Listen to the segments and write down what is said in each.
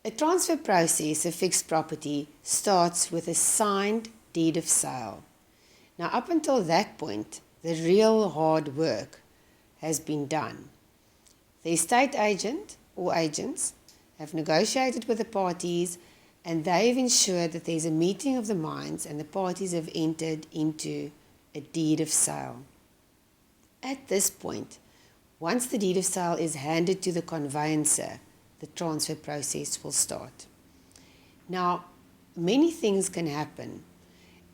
A transfer process of fixed property starts with a signed deed of sale. Now, up until that point, the real hard work has been done. The estate agent or agents have negotiated with the parties, and they've ensured that there's a meeting of the minds and the parties have entered into a deed of sale. At this point, once the deed of sale is handed to the conveyancer, the transfer process will start. Now, many things can happen.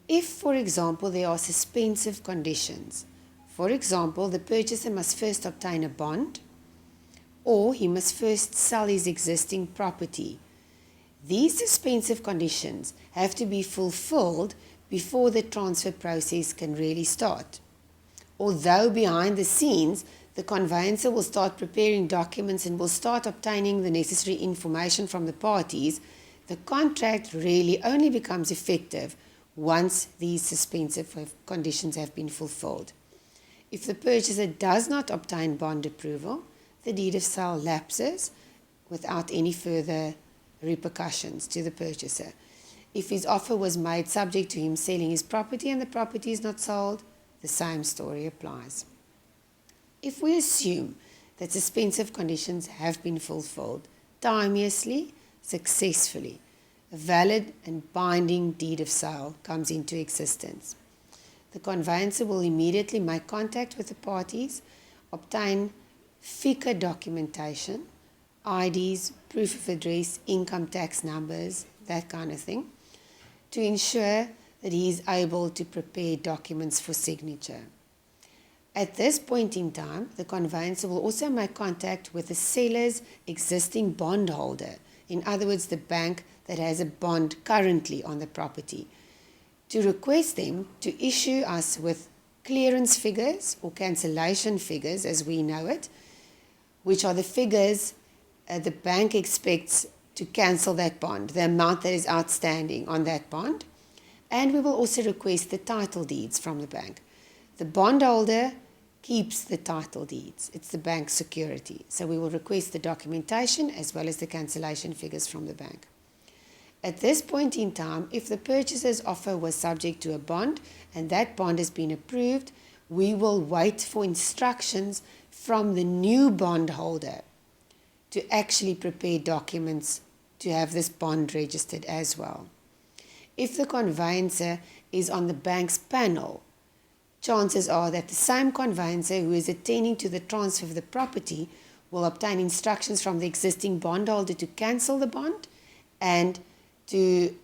If, for example, there are suspensive conditions, for example, the purchaser must first obtain a bond, or he must first sell his existing property. These suspensive conditions have to be fulfilled before the transfer process can really start. Although behind the scenes, the conveyancer will start preparing documents and will start obtaining the necessary information from the parties, the contract really only becomes effective once these suspensive conditions have been fulfilled. If the purchaser does not obtain bond approval, the deed of sale lapses without any further repercussions to the purchaser. If his offer was made subject to him selling his property and the property is not sold, the same story applies. If we assume that suspensive conditions have been fulfilled timeously, successfully, a valid and binding deed of sale comes into existence. The conveyancer will immediately make contact with the parties, obtain FICA documentation, IDs, proof of address, income tax numbers, that kind of thing, to ensure that he is able to prepare documents for signature. At this point in time, the conveyancer will also make contact with the seller's existing bondholder, in other words, the bank that has a bond currently on the property, to request them to issue us with clearance figures or cancellation figures as we know it, which are the figures the bank expects to cancel that bond, the amount that is outstanding on that bond. And we will also request the title deeds from the bank. The bondholder keeps the title deeds. It's the bank's security. So we will request the documentation as well as the cancellation figures from the bank. At this point in time, if the purchaser's offer was subject to a bond and that bond has been approved, we will wait for instructions from the new bondholder to actually prepare documents to have this bond registered as well. If the conveyancer is on the bank's panel, chances are that the same conveyancer who is attending to the transfer of the property will obtain instructions from the existing bondholder to cancel the bond and to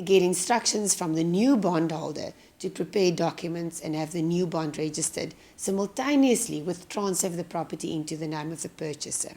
get instructions from the new bondholder to prepare documents and have the new bond registered simultaneously with transfer of the property into the name of the purchaser.